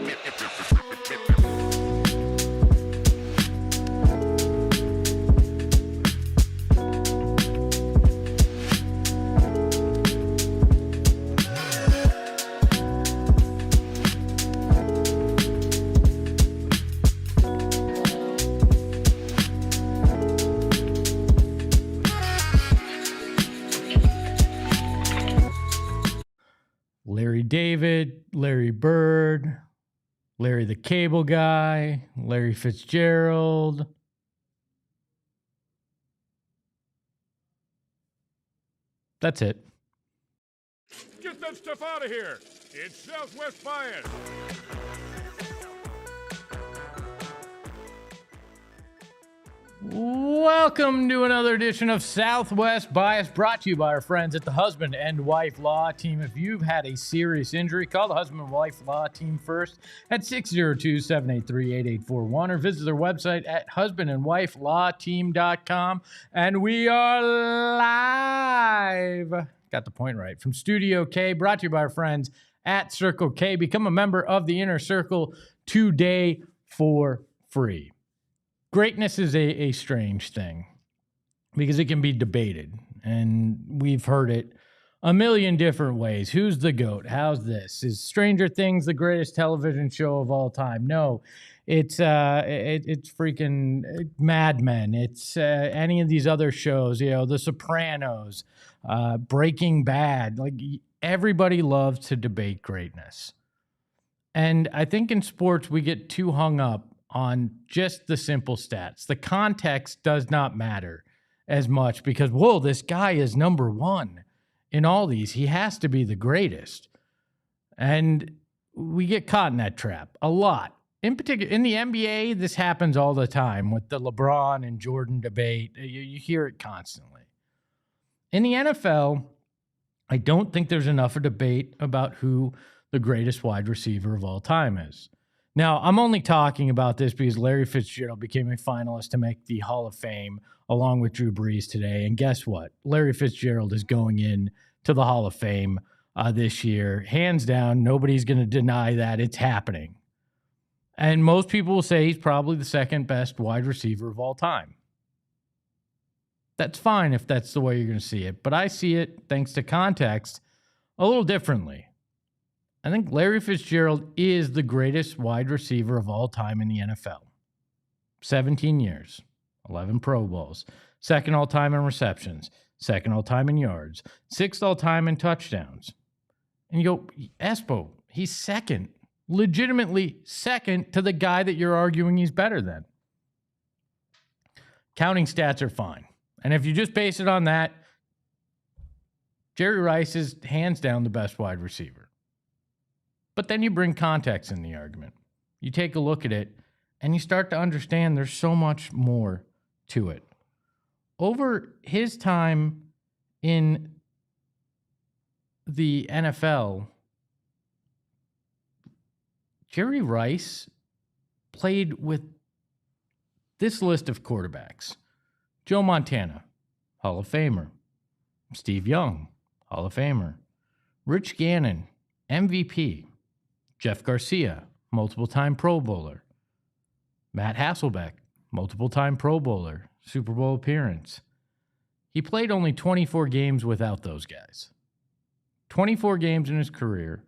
Larry David, Larry Bird, Larry the Cable Guy, Larry Fitzgerald. That's it. Get that stuff out of here. It's Southwest Bias. Welcome to another edition of Southwest Bias, brought to you by our friends at the Husband and Wife Law Team. If you've had a serious injury, call the Husband and Wife Law Team first at 602-783-8841 or visit their website at husbandandwifelawteam.com. And we are live. Got the point right. From Studio K, brought to you by our friends at Circle K. Become a member of the Inner Circle today for free. Greatness is a strange thing because it can be debated, and we've heard it a million different ways. Who's the GOAT? How's this? Is Stranger Things the greatest television show of all time? No, it's freaking Mad Men. It's any of these other shows, The Sopranos, Breaking Bad. Like, everybody loves to debate greatness. And I think in sports we get too hung up on just the simple stats. The context does not matter as much because, whoa, this guy is number one in all these. He has to be the greatest. And we get caught in that trap a lot. In particular, in the NBA, this happens all the time with the LeBron and Jordan debate. You hear it constantly. In the NFL, I don't think there's enough of a debate about who the greatest wide receiver of all time is. Now, I'm only talking about this because Larry Fitzgerald became a finalist to make the Hall of Fame along with Drew Brees today. And guess what? Larry Fitzgerald is going in to the Hall of Fame this year. Hands down, nobody's going to deny that. It's happening. And most people will say he's probably the second best wide receiver of all time. That's fine if that's the way you're going to see it. But I see it, thanks to context, a little differently. I think Larry Fitzgerald is the greatest wide receiver of all time in the NFL. 17 years, 11 Pro Bowls, second all-time in receptions, second all-time in yards, sixth all-time in touchdowns. And you go, Espo, he's second, legitimately second to the guy that you're arguing he's better than. Counting stats are fine. And if you just base it on that, Jerry Rice is hands down the best wide receiver. But then you bring context in the argument. You take a look at it, and you start to understand there's so much more to it. Over his time in the NFL, Jerry Rice played with this list of quarterbacks. Joe Montana, Hall of Famer. Steve Young, Hall of Famer. Rich Gannon, MVP. Jeff Garcia, multiple-time Pro Bowler. Matt Hasselbeck, multiple-time Pro Bowler, Super Bowl appearance. He played only 24 games without those guys. 24 games in his career,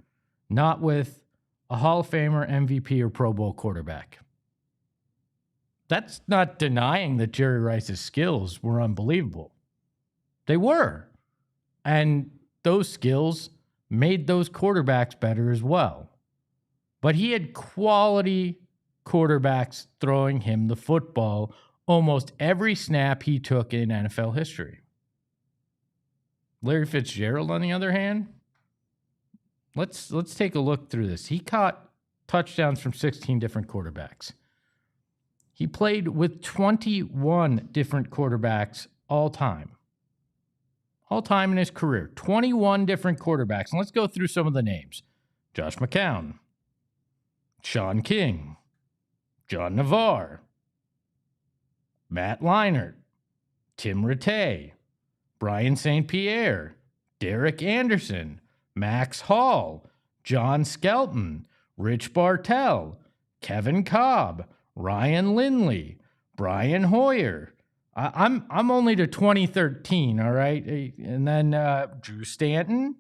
not with a Hall of Famer, MVP, or Pro Bowl quarterback. That's not denying that Jerry Rice's skills were unbelievable. They were. And those skills made those quarterbacks better as well. But he had quality quarterbacks throwing him the football almost every snap he took in NFL history. Larry Fitzgerald, on the other hand, let's take a look through this. He caught touchdowns from 16 different quarterbacks. He played with 21 different quarterbacks all time. All time in his career. 21 different quarterbacks. And let's go through some of the names. Josh McCown. Sean King, John Navarre, Matt Leinart, Tim Rattay, Brian St. Pierre, Derek Anderson, Max Hall, John Skelton, Rich Bartell, Kevin Cobb, Ryan Lindley, Brian Hoyer. I'm only to 2013, all right? And then Drew Stanton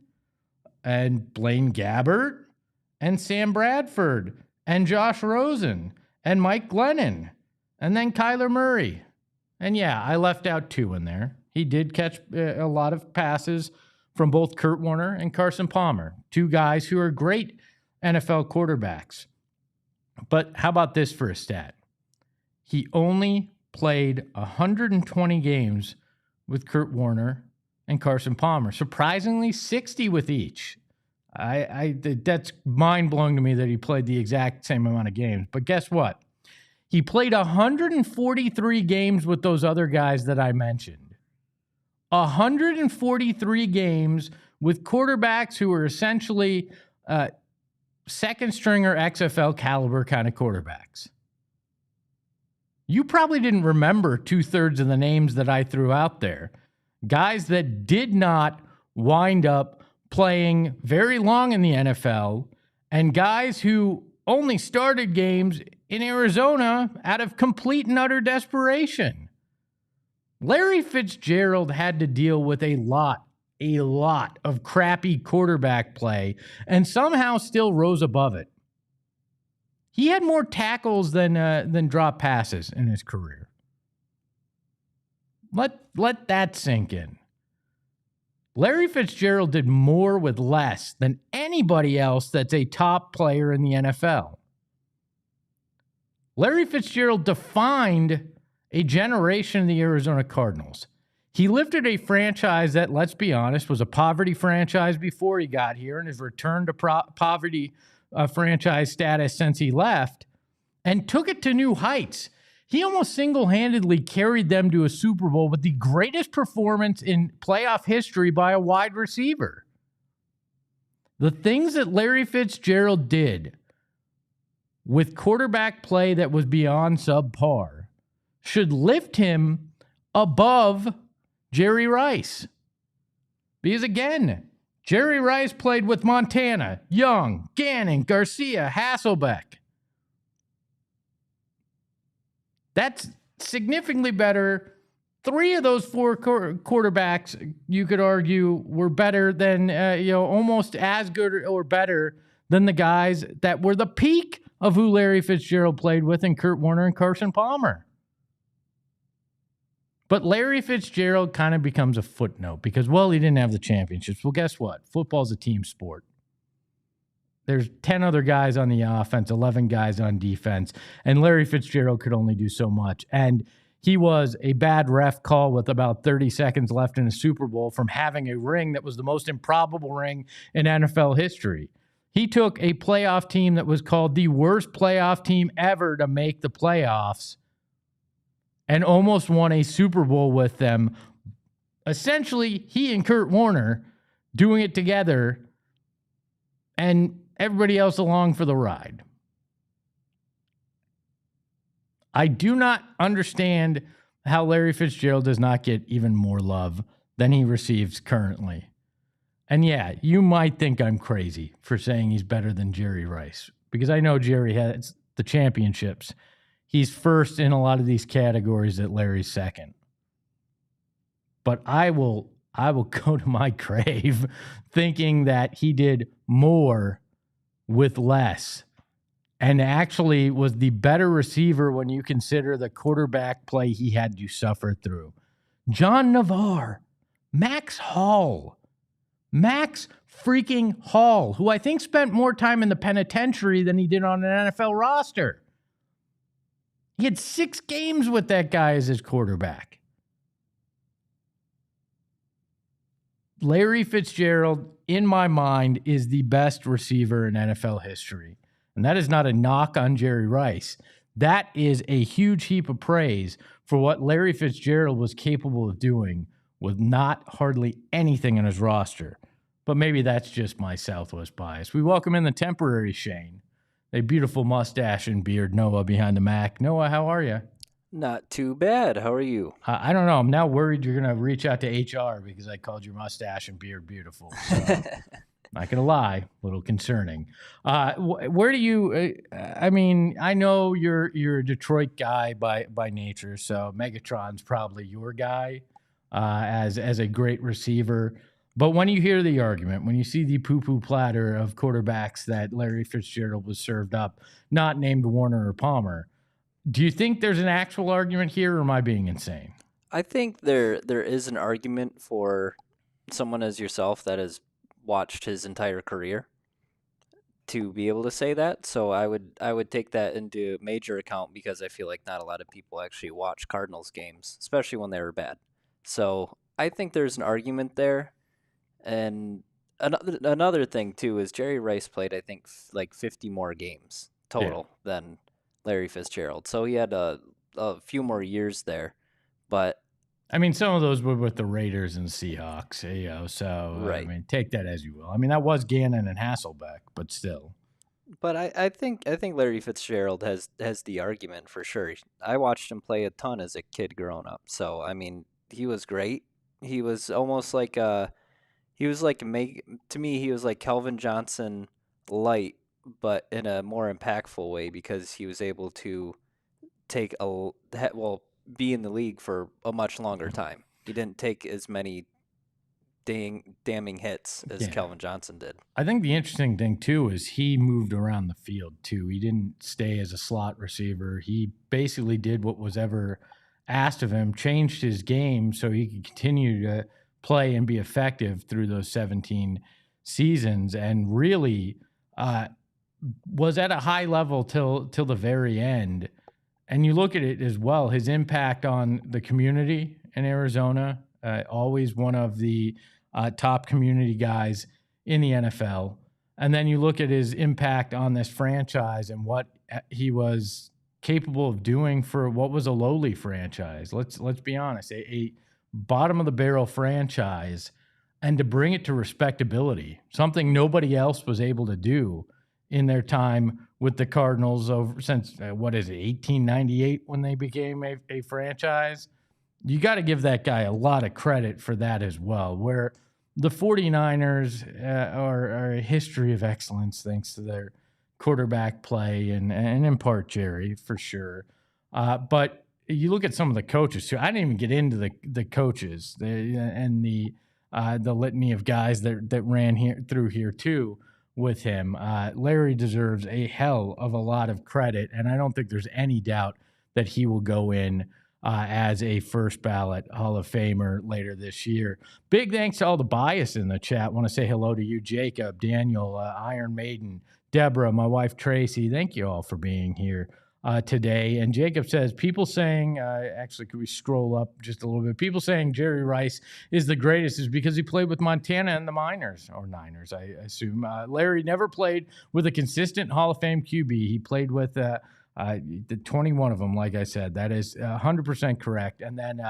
and Blaine Gabbert and Sam Bradford and Josh Rosen and Mike Glennon and then Kyler Murray. And yeah, I left out 2 in there. He did catch a lot of passes from both Kurt Warner and Carson Palmer, 2 guys who are great NFL quarterbacks. But how about this for a stat? He only played 120 games with Kurt Warner and Carson Palmer. Surprisingly, 60 with each. That's mind-blowing to me that he played the exact same amount of games. But guess what? He played 143 games with those other guys that I mentioned. 143 games with quarterbacks who are essentially second-string or XFL caliber kind of quarterbacks. You probably didn't remember 2/3 of the names that I threw out there. Guys that did not wind up playing very long in the NFL, and guys who only started games in Arizona out of complete and utter desperation. Larry Fitzgerald had to deal with a lot of crappy quarterback play and somehow still rose above it. He had more tackles than drop passes in his career. Let that sink in. Larry Fitzgerald did more with less than anybody else that's a top player in the NFL. Larry Fitzgerald defined a generation in the Arizona Cardinals. He lifted a franchise that, let's be honest, was a poverty franchise before he got here and has returned to poverty franchise status since he left, and took it to new heights. He almost single-handedly carried them to a Super Bowl with the greatest performance in playoff history by a wide receiver. The things that Larry Fitzgerald did with quarterback play that was beyond subpar should lift him above Jerry Rice. Because again, Jerry Rice played with Montana, Young, Gannon, Garcia, Hasselbeck. That's significantly better. 3 of those 4 quarterbacks, you could argue, were better than, almost as good or better than the guys that were the peak of who Larry Fitzgerald played with in Kurt Warner and Carson Palmer. But Larry Fitzgerald kind of becomes a footnote because, well, he didn't have the championships. Well, guess what? Football's a team sport. There's 10 other guys on the offense, 11 guys on defense, and Larry Fitzgerald could only do so much. And he was a bad ref call with about 30 seconds left in a Super Bowl from having a ring that was the most improbable ring in NFL history. He took a playoff team that was called the worst playoff team ever to make the playoffs and almost won a Super Bowl with them. Essentially, he and Kurt Warner doing it together and everybody else along for the ride. I do not understand how Larry Fitzgerald does not get even more love than he receives currently. And yeah, you might think I'm crazy for saying he's better than Jerry Rice, because I know Jerry has the championships. He's first in a lot of these categories that Larry's second. But I will go to my grave thinking that he did more with less and actually was the better receiver when you consider the quarterback play he had to suffer through. John Navarre, Max freaking Hall, who I think spent more time in the penitentiary than he did on an NFL roster. He had 6 games with that guy as his quarterback. Larry Fitzgerald, in my mind, is the best receiver in NFL history. And that is not a knock on Jerry Rice. That is a huge heap of praise for what Larry Fitzgerald was capable of doing with not hardly anything on his roster. But maybe that's just my Southwest bias. We welcome in the temporary Shane, a beautiful mustache and beard, Noah behind the Mac. Noah, how are you? Not too bad. How are you? I don't know. I'm now worried you're going to reach out to HR because I called your mustache and beard beautiful. So. Not gonna lie, a little concerning. Where do you? I mean, I know you're a Detroit guy by nature, so Megatron's probably your guy as a great receiver. But when you hear the argument, when you see the poo-poo platter of quarterbacks that Larry Fitzgerald was served up, not named Warner or Palmer, do you think there's an actual argument here, or am I being insane? I think there is an argument for someone as yourself that has watched his entire career to be able to say that. So I would take that into major account because I feel like not a lot of people actually watch Cardinals games, especially when they were bad. So I think there's an argument there. And another thing too is Jerry Rice played I think like 50 more games total than Larry Fitzgerald. So he had a few more years there. But I mean, some of those were with the Raiders and Seahawks, so right. I mean, take that as you will. I mean, that was Gannon and Hasselbeck, but still. But I think Larry Fitzgerald has the argument for sure. I watched him play a ton as a kid growing up. So I mean, he was great. He was almost like to me he was like Calvin Johnson light, but in a more impactful way because he was able to take be in the league for a much longer time. He didn't take as many damning hits as Yeah. Calvin Johnson did. I think the interesting thing, too, is he moved around the field, too. He didn't stay as a slot receiver. He basically did what was ever asked of him, changed his game so he could continue to play and be effective through those 17 seasons, and really was at a high level till the very end. And you look at it as well, his impact on the community in Arizona, always one of the top community guys in the NFL. And then you look at his impact on this franchise and what he was capable of doing for what was a lowly franchise. Let's be honest, a bottom of the barrel franchise, and to bring it to respectability, something nobody else was able to do in their time with the Cardinals over since 1898 when they became a franchise. You got to give that guy a lot of credit for that as well, where the 49ers are a history of excellence thanks to their quarterback play and in part Jerry for sure. But you look at some of the coaches too. I didn't even get into the coaches and the litany of guys that ran through here too with him. Larry deserves a hell of a lot of credit, and I don't think there's any doubt that he will go in as a first ballot Hall of Famer later this year. Big thanks to all the bias in the chat. Want to say hello to you, Jacob, Daniel, Iron Maiden, Deborah, my wife Tracy. Thank you all for being here today. And Jacob says, people saying, actually, could we scroll up just a little bit? People saying Jerry Rice is the greatest is because he played with Montana and the Niners, I assume. Larry never played with a consistent Hall of Fame QB. He played with the 21 of them, like I said. That is 100% correct. And then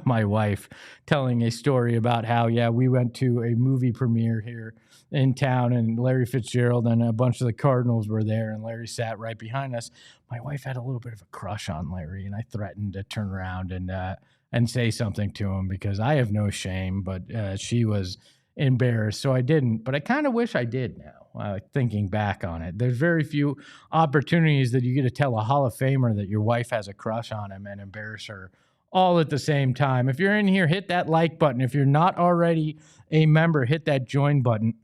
my wife telling a story about how, we went to a movie premiere here in town, and Larry Fitzgerald and a bunch of the Cardinals were there, and Larry sat right behind us. My wife had a little bit of a crush on Larry, and I threatened to turn around and say something to him because I have no shame, but she was embarrassed, so I didn't. But I kind of wish I did now, thinking back on it. There's very few opportunities that you get to tell a Hall of Famer that your wife has a crush on him and embarrass her all at the same time. If you're in here, hit that like button. If you're not already a member, hit that join button,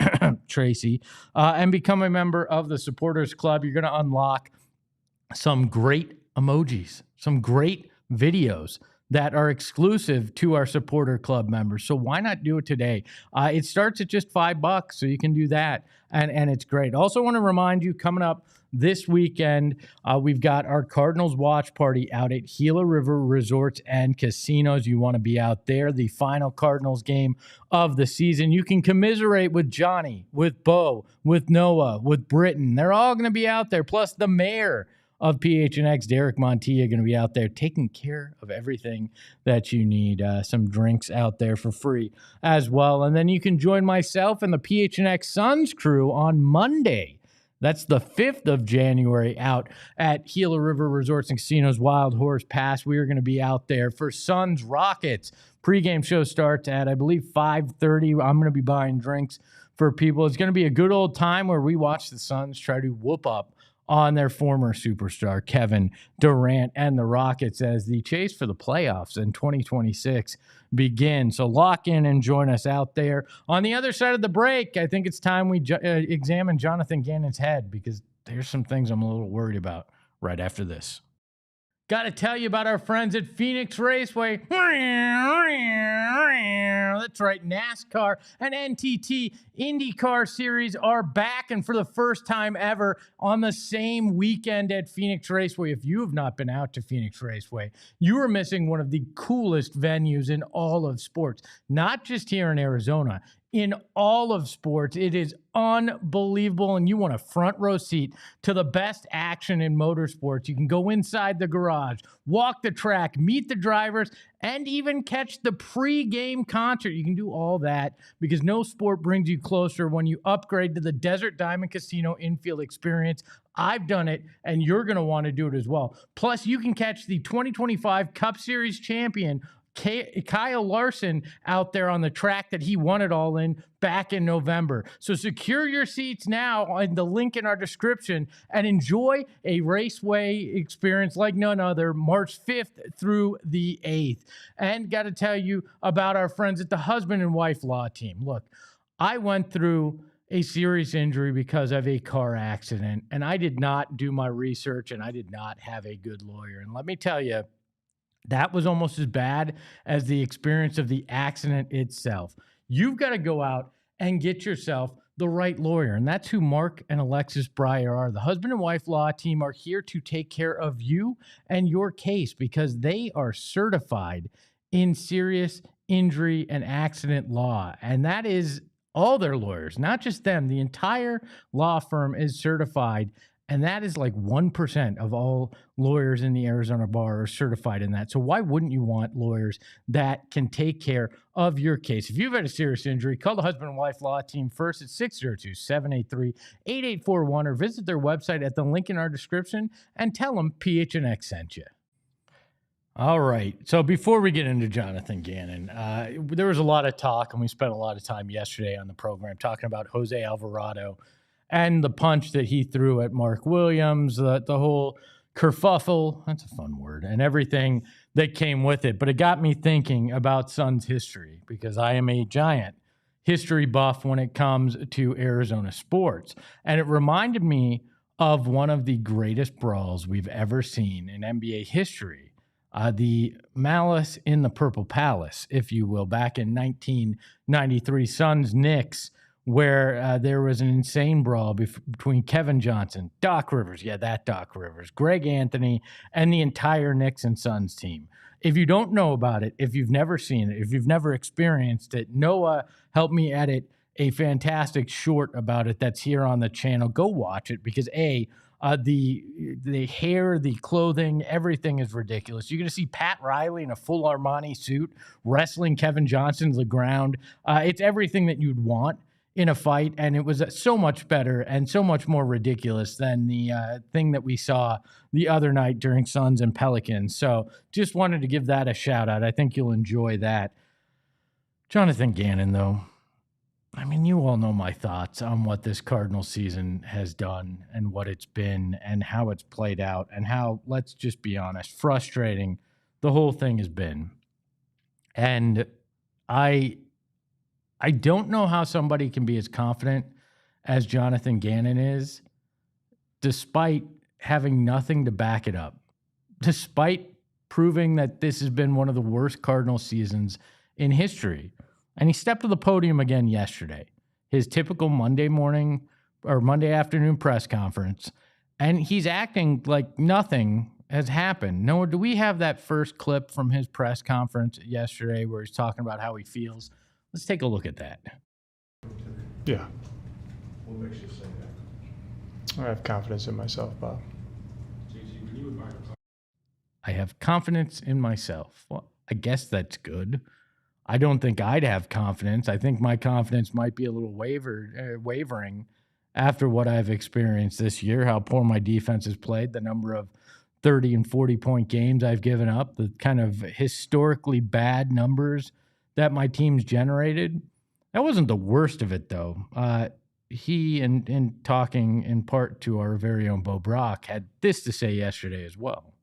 Tracy, and become a member of the Supporters Club. You're going to unlock some great emojis, some great videos that are exclusive to our Supporter Club members. So why not do it today? It starts at just $5, so you can do that, and it's great. Also want to remind you, coming up this weekend, we've got our Cardinals watch party out at Gila River Resorts and Casinos. You want to be out there, the final Cardinals game of the season. You can commiserate with Johnny, with Bo, with Noah, with Britton. They're all going to be out there, plus the mayor of PHNX, Derek Montilla, going to be out there taking care of everything that you need. Some drinks out there for free as well. And then you can join myself and the PHNX Suns crew on Monday. That's the 5th of January out at Gila River Resorts and Casinos, Wild Horse Pass. We are going to be out there for Suns Rockets. Pre-game show starts at, I believe, 5:30. I'm going to be buying drinks for people. It's going to be a good old time where we watch the Suns try to whoop up on their former superstar, Kevin Durant, and the Rockets as the chase for the playoffs in 2026 begins. So lock in and join us out there. On the other side of the break, I think it's time we examine Jonathan Gannon's head, because there's some things I'm a little worried about right after this. Got to tell you about our friends at Phoenix Raceway. That's right, NASCAR and NTT IndyCar Series are back, and for the first time ever on the same weekend at Phoenix Raceway. If you have not been out to Phoenix Raceway, you are missing one of the coolest venues in all of sports, not just here in Arizona. In all of sports, it is unbelievable, and you want a front row seat to the best action in motorsports. You can go inside the garage, walk the track, meet the drivers, and even catch the pre-game concert. You can do all that because no sport brings you closer when you upgrade to the Desert Diamond Casino infield experience. I've done it, and you're going to want to do it as well. Plus, you can catch the 2025 Cup Series champion Kyle Larson out there on the track that he won it all in back in November. So secure your seats now on the link in our description and enjoy a raceway experience like none other, March 5th through the 8th. And got to tell you about our friends at the Husband and Wife Law Team. Look, I went through a serious injury because of a car accident, and I did not do my research, and I did not have a good lawyer. And let me tell you, that was almost as bad as the experience of the accident itself. You've got to go out and get yourself the right lawyer, and that's who Mark and Alexis Breyer are. The Husband and Wife Law Team are here to take care of you and your case because they are certified in serious injury and accident law, and that is all their lawyers, not just them. The entire law firm is certified. And that is like 1% of all lawyers in the Arizona bar are certified in that. So why wouldn't you want lawyers that can take care of your case? If you've had a serious injury, call the Husband and Wife Law Team first at 602-783-8841 or visit their website at the link in our description and tell them PHNX sent you. All right. So before we get into Jonathan Gannon, there was a lot of talk, and we spent a lot of time yesterday on the program talking about Jose Alvarado and the punch that he threw at Mark Williams, the whole kerfuffle, that's a fun word, and everything that came with it. But it got me thinking about Suns history because I am a giant history buff when it comes to Arizona sports. And it reminded me of one of the greatest brawls we've ever seen in NBA history. The malice in the Purple Palace, if you will, back in 1993, Suns-Knicks, where there was an insane brawl between Kevin Johnson, Doc Rivers, Doc Rivers, Greg Anthony, and the entire Knicks and Suns team. If you don't know about it, if you've never seen it, if you've never experienced it, Noah helped me edit a fantastic short about it that's here on the channel. Go watch it because the hair, the clothing, everything is ridiculous. You're going to see Pat Riley in a full Armani suit wrestling Kevin Johnson to the ground. It's everything that you'd want in a fight, and it was so much better and so much more ridiculous than the thing that we saw the other night during Suns and Pelicans. So just wanted to give that a shout out. I think you'll enjoy that. Jonathan Gannon, though, I mean, you all know my thoughts on what this Cardinal season has done and what it's been and how it's played out and how, let's just be honest, frustrating the whole thing has been. And I don't know how somebody can be as confident as Jonathan Gannon is, despite having nothing to back it up, despite proving that this has been one of the worst Cardinal seasons in history. And he stepped to the podium again yesterday, his typical Monday morning or Monday afternoon press conference, and he's acting like nothing has happened. Noah, do we have that first clip from his press conference yesterday where he's talking about how he feels? Let's take a look at that. Yeah. What makes you say that? I have confidence in myself, Bob. I have confidence in myself. Well, I guess that's good. I don't think I'd have confidence. I think my confidence might be a little wavering after what I've experienced this year, how poor my defense has played, the number of 30 and 40-point games I've given up, the kind of historically bad numbers that my team's generated. That wasn't the worst of it, though. He, in talking in part to our very own Bo Brock, had this to say yesterday as well.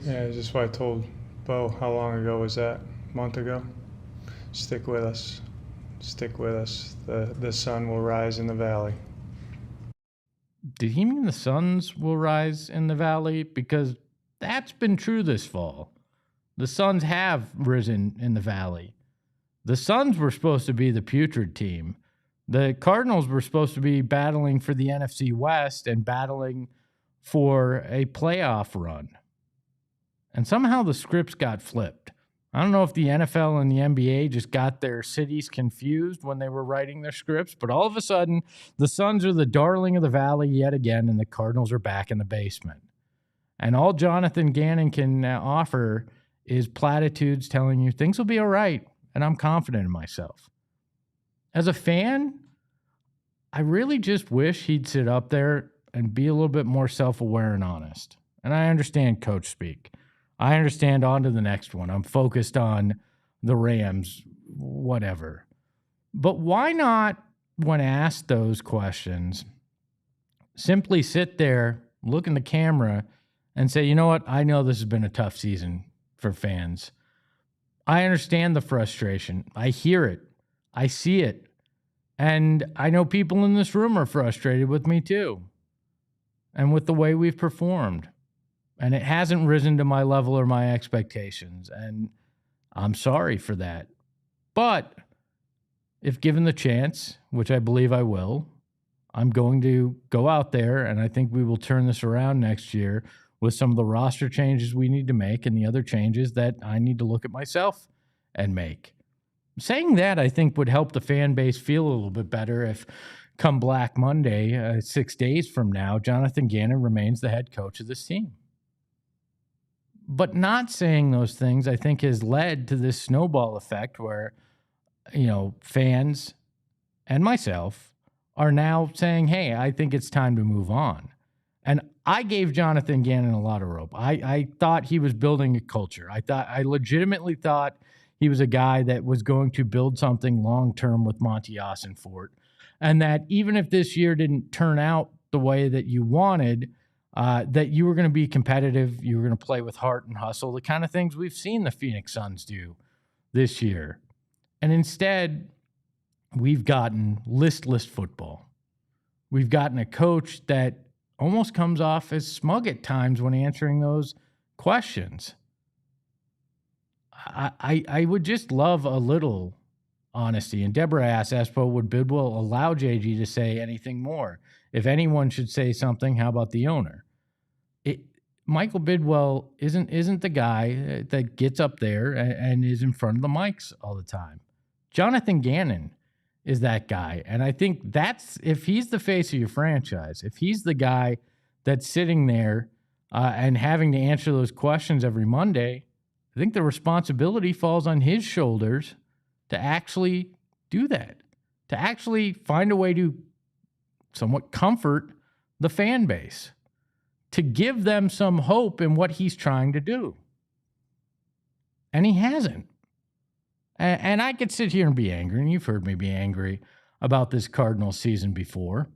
Yeah, just what I told Bo. How long ago was that? A month ago? Stick with us. Stick with us. The sun will rise in the valley. Did he mean the suns will rise in the valley? Because that's been true this fall. The Suns have risen in the valley. The Suns were supposed to be the putrid team. The Cardinals were supposed to be battling for the NFC West and battling for a playoff run. And somehow the scripts got flipped. I don't know if the NFL and the NBA just got their cities confused when they were writing their scripts, but all of a sudden, the Suns are the darling of the valley yet again, and the Cardinals are back in the basement. And all Jonathan Gannon can offer is platitudes telling you things will be all right, and I'm confident in myself. As a fan, I really just wish he'd sit up there and be a little bit more self-aware and honest. And I understand coach speak. I understand on to the next one. I'm focused on the Rams, whatever. But why not, when asked those questions, simply sit there, look in the camera, and say, you know what? I know this has been a tough season for fans. I understand the frustration. I hear it. I see it. And I know people in this room are frustrated with me too, and with the way we've performed. And it hasn't risen to my level or my expectations. And I'm sorry for that. But if given the chance, which I believe I will, I'm going to go out there, and I think we will turn this around next year with some of the roster changes we need to make and the other changes that I need to look at myself and make. Saying that, I think, would help the fan base feel a little bit better if come Black Monday, 6 days from now, Jonathan Gannon remains the head coach of this team. But not saying those things, I think, has led to this snowball effect where, fans and myself are now saying, hey, I think it's time to move on. And I gave Jonathan Gannon a lot of rope. I thought he was building a culture. I legitimately thought he was a guy that was going to build something long-term with Monty Ossenfort. And that even if this year didn't turn out the way that you wanted, that you were going to be competitive, you were going to play with heart and hustle, the kind of things we've seen the Phoenix Suns do this year. And instead, we've gotten listless football. We've gotten a coach that almost comes off as smug at times when answering those questions. I would just love a little honesty. And Deborah asked Espo, would Bidwell allow JG to say anything more? If anyone should say something, how about the owner? Michael Bidwell isn't the guy that gets up there and is in front of the mics all the time. Jonathan Gannon is that guy. And I think that's, if he's the face of your franchise, if he's the guy that's sitting there and having to answer those questions every Monday, I think the responsibility falls on his shoulders to actually do that, to actually find a way to somewhat comfort the fan base, to give them some hope in what he's trying to do. And he hasn't. And I could sit here and be angry, and you've heard me be angry about this Cardinals season before.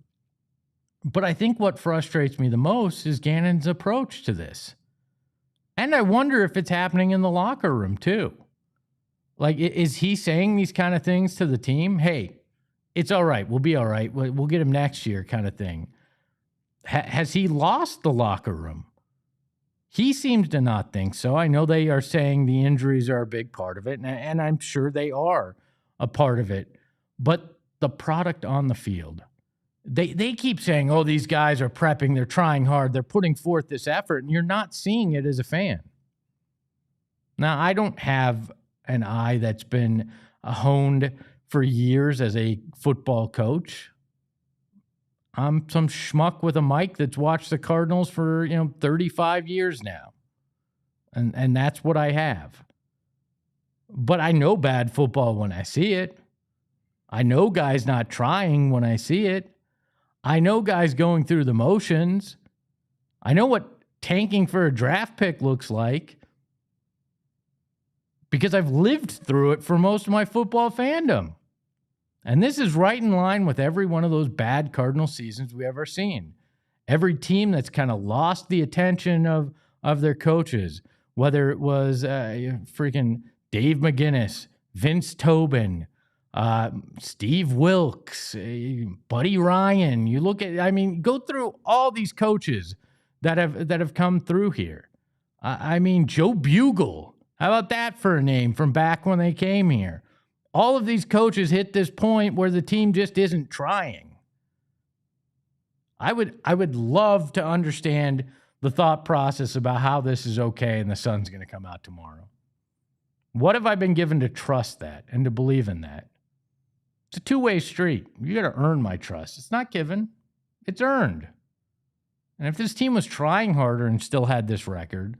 But I think what frustrates me the most is Gannon's approach to this. And I wonder if it's happening in the locker room too. Like, is he saying these kind of things to the team? Hey, it's all right. We'll be all right. We'll get him next year kind of thing. Has he lost the locker room? He seems to not think so. I know they are saying the injuries are a big part of it, and I'm sure they are a part of it. But the product on the field, they keep saying, oh, these guys are prepping, they're trying hard, they're putting forth this effort, and you're not seeing it as a fan. Now, I don't have an eye that's been honed for years as a football coach. I'm some schmuck with a mic that's watched the Cardinals for, 35 years now. And that's what I have. But I know bad football when I see it. I know guys not trying when I see it. I know guys going through the motions. I know what tanking for a draft pick looks like because I've lived through it for most of my football fandom. And this is right in line with every one of those bad Cardinal seasons we've ever seen. Every team that's kind of lost the attention of their coaches, whether it was freaking Dave McGinnis, Vince Tobin, Steve Wilkes, Buddy Ryan. You look at, go through all these coaches that have come through here. Joe Bugle. How about that for a name from back when they came here? All of these coaches hit this point where the team just isn't trying. I would love to understand the thought process about how this is okay and the sun's going to come out tomorrow. What have I been given to trust that and to believe in that? It's a two-way street. You got to earn my trust. It's not given. It's earned. And if this team was trying harder and still had this record,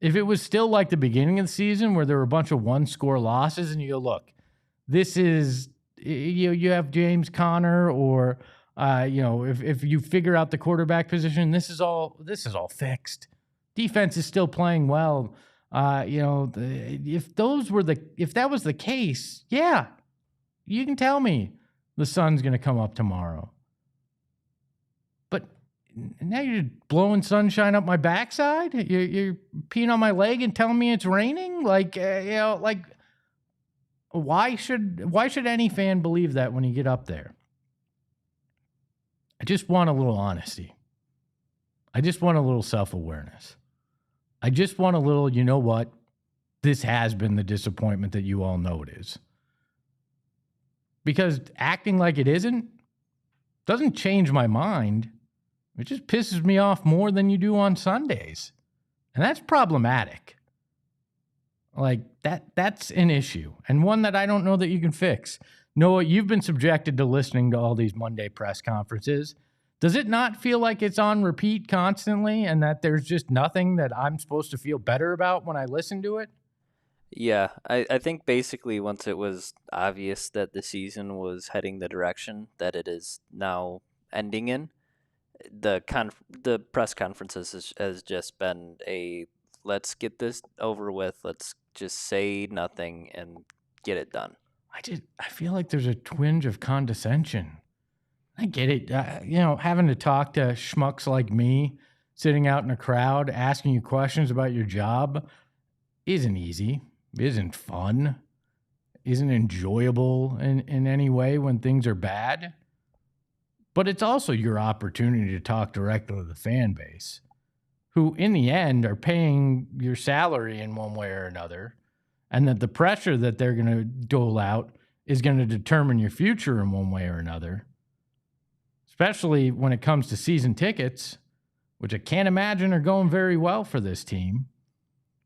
if it was still like the beginning of the season where there were a bunch of one-score losses and you go, look, this is, you have James Conner or, if you figure out the quarterback position, this is all fixed. Defense is still playing well. If that was the case, yeah, you can tell me the sun's going to come up tomorrow. But now you're blowing sunshine up my backside. You're peeing on my leg and telling me it's raining. Why should any fan believe that when you get up there? I just want a little honesty. I just want a little self-awareness. I just want a little, you know what? This has been the disappointment that you all know it is. Because acting like it isn't doesn't change my mind. It just pisses me off more than you do on Sundays. And that's problematic. That's an issue, and one that I don't know that you can fix. Noah, you've been subjected to listening to all these Monday press conferences. Does it not feel like it's on repeat constantly and that there's just nothing that I'm supposed to feel better about when I listen to it? Yeah, I think basically once it was obvious that the season was heading the direction that it is now ending in, the press conferences has just been a let's get this over with. Let's just say nothing and get it done. I feel like there's a twinge of condescension. I get it. Having to talk to schmucks like me, sitting out in a crowd, asking you questions about your job isn't easy, isn't fun, isn't enjoyable in any way when things are bad. But it's also your opportunity to talk directly to the fan base, who in the end are paying your salary in one way or another, and that the pressure that they're going to dole out is going to determine your future in one way or another, especially when it comes to season tickets, which I can't imagine are going very well for this team.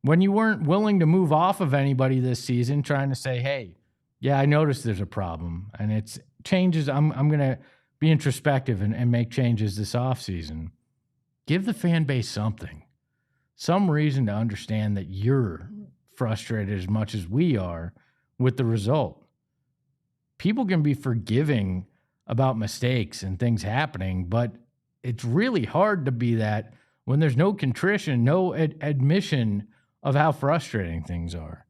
When you weren't willing to move off of anybody this season, trying to say, hey, yeah, I noticed there's a problem, and it's changes. I'm going to be introspective and make changes this offseason. Give the fan base something, some reason to understand that you're frustrated as much as we are with the result. People can be forgiving about mistakes and things happening, but it's really hard to be that when there's no contrition, no admission of how frustrating things are.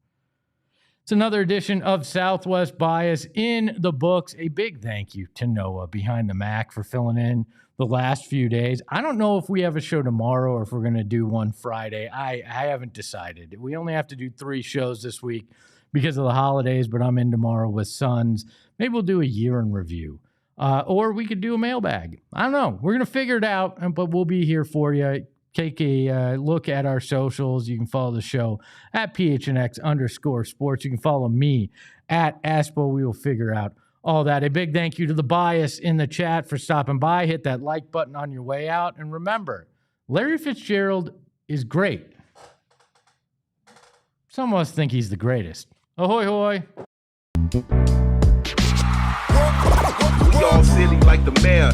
It's another edition of Southwest Bias in the books. A big thank you to Noah behind the Mac for filling in the last few days. I don't know if we have a show tomorrow or if we're going to do one Friday. I haven't decided. We only have to do 3 shows this week because of the holidays, but I'm in tomorrow with Sons. Maybe we'll do a year in review. Or we could do a mailbag. I don't know. We're going to figure it out, but we'll be here for you. Take a look at our socials. You can follow the show at PHNX_sports. You can follow me at Espo. We will figure out all that. A big thank you to the Bias in the chat for stopping by. Hit that like button on your way out. And remember, Larry Fitzgerald is great. Some of us think he's the greatest. Ahoy, hoy. We all silly like the mayor.